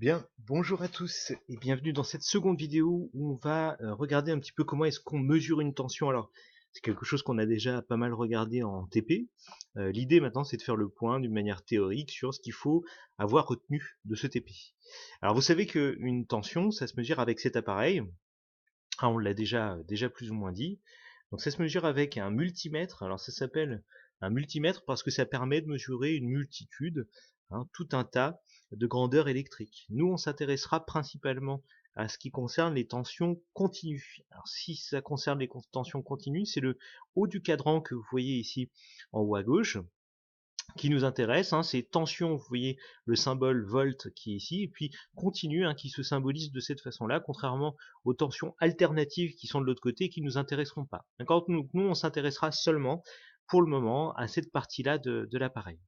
Bien, bonjour à tous et bienvenue dans cette seconde vidéo où on va regarder un petit peu comment est-ce qu'on mesure une tension. Alors, c'est quelque chose qu'on a déjà pas mal regardé en TP. L'idée maintenant, c'est de faire le point d'une manière théorique sur ce qu'il faut avoir retenu de ce TP. Alors, vous savez qu'une tension, ça se mesure avec cet appareil. Ah, on l'a déjà plus ou moins dit. Donc, ça se mesure avec un multimètre. Alors, ça s'appelle un multimètre parce que ça permet de mesurer une multitude, tout un tas de grandeurs électriques. Nous, on s'intéressera principalement à ce qui concerne les tensions continues. Alors, si ça concerne les tensions continues, c'est le haut du cadran que vous voyez ici en haut à gauche qui nous intéresse, c'est tension, vous voyez le symbole volt qui est ici, et puis continu qui se symbolise de cette façon-là, contrairement aux tensions alternatives qui sont de l'autre côté et qui ne nous intéresseront pas. D'accord. Nous, on s'intéressera seulement pour le moment à cette partie-là de l'appareil.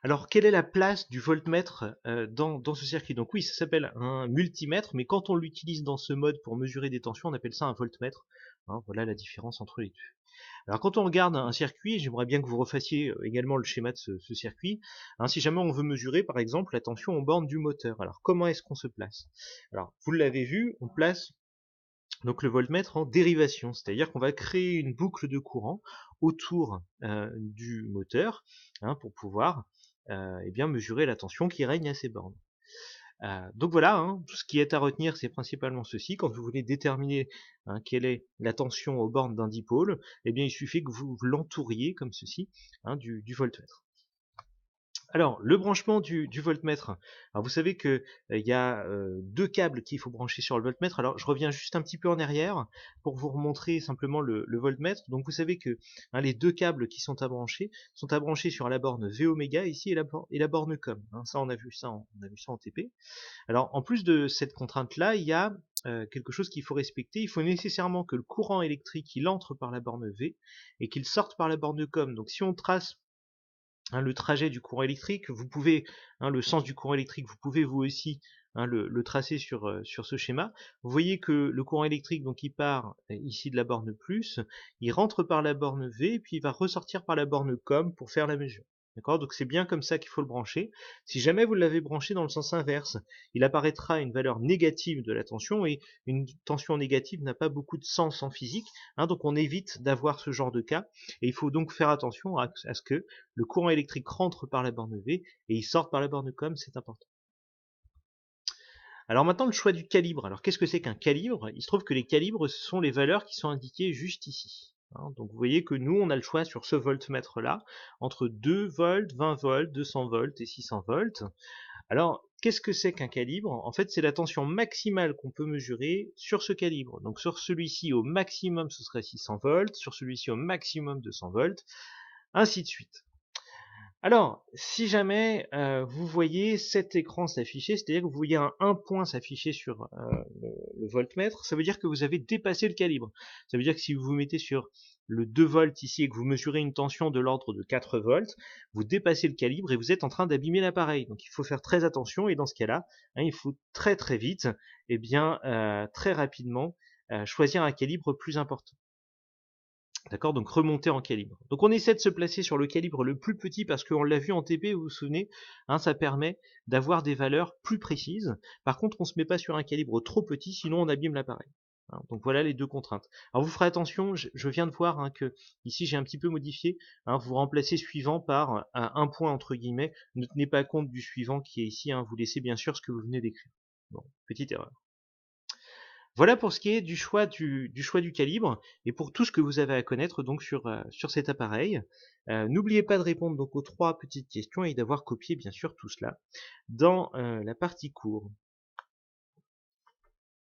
Alors, quelle est la place du voltmètre dans ce circuit? Donc oui, ça s'appelle un multimètre, mais quand on l'utilise dans ce mode pour mesurer des tensions, on appelle ça un voltmètre. Voilà la différence entre les deux. Alors quand on regarde un circuit, j'aimerais bien que vous refassiez également le schéma de ce circuit. Si jamais on veut mesurer par exemple la tension aux bornes du moteur, alors comment est-ce qu'on se place? Alors vous l'avez vu, on place donc le voltmètre en dérivation, c'est-à-dire qu'on va créer une boucle de courant autour du moteur pour pouvoir bien mesurer la tension qui règne à ces bornes. Donc voilà, tout ce qui est à retenir, c'est principalement ceci. Quand vous voulez déterminer quelle est la tension aux bornes d'un dipôle, eh bien il suffit que vous l'entouriez comme ceci du voltmètre. Alors, le branchement du voltmètre. Alors, vous savez que il y a deux câbles qu'il faut brancher sur le voltmètre. Alors, je reviens juste un petit peu en arrière pour vous remontrer simplement le voltmètre. Donc, vous savez que les deux câbles qui sont à brancher sur la borne V oméga ici et la borne com. Ça, on a vu ça en TP. Alors, en plus de cette contrainte-là, il y a quelque chose qu'il faut respecter. Il faut nécessairement que le courant électrique il entre par la borne V et qu'il sorte par la borne com. Donc, si on trace le trajet du courant électrique, vous pouvez, le sens du courant électrique, vous pouvez vous aussi le tracer sur ce schéma. Vous voyez que le courant électrique, donc il part ici de la borne plus, il rentre par la borne V, et puis il va ressortir par la borne com pour faire la mesure. D'accord. Donc c'est bien comme ça qu'il faut le brancher. Si jamais vous l'avez branché dans le sens inverse, il apparaîtra une valeur négative de la tension, et une tension négative n'a pas beaucoup de sens en physique, donc on évite d'avoir ce genre de cas, et il faut donc faire attention à ce que le courant électrique rentre par la borne V et il sort par la borne com, c'est important. Alors maintenant, le choix du calibre. Alors qu'est-ce que c'est qu'un calibre? Il se trouve que les calibres, ce sont les valeurs qui sont indiquées juste ici. Donc vous voyez que nous, on a le choix sur ce voltmètre-là, entre 2 volts, 20 volts, 200 volts et 600 volts. Alors, qu'est-ce que c'est qu'un calibre? En fait, c'est la tension maximale qu'on peut mesurer sur ce calibre. Donc sur celui-ci, au maximum, ce serait 600 volts, sur celui-ci, au maximum, 200 volts, ainsi de suite. Alors, si jamais vous voyez cet écran s'afficher, c'est-à-dire que vous voyez un point s'afficher sur le voltmètre, ça veut dire que vous avez dépassé le calibre. Ça veut dire que si vous vous mettez sur le 2 volts ici et que vous mesurez une tension de l'ordre de 4 volts, vous dépassez le calibre et vous êtes en train d'abîmer l'appareil. Donc il faut faire très attention, et dans ce cas-là, il faut très très vite, et bien très rapidement, choisir un calibre plus important. D'accord, donc remonter en calibre. Donc on essaie de se placer sur le calibre le plus petit parce qu'on l'a vu en TP, vous vous souvenez, ça permet d'avoir des valeurs plus précises. Par contre, on ne se met pas sur un calibre trop petit, sinon on abîme l'appareil. Donc voilà les deux contraintes. Alors vous ferez attention, je viens de voir que ici j'ai un petit peu modifié. Vous remplacez suivant par un point entre guillemets. Ne tenez pas compte du suivant qui est ici. Vous laissez bien sûr ce que vous venez d'écrire. Bon, petite erreur. Voilà pour ce qui est du choix du calibre et pour tout ce que vous avez à connaître donc sur cet appareil. N'oubliez pas de répondre donc aux 3 petites questions et d'avoir copié bien sûr tout cela dans la partie cours.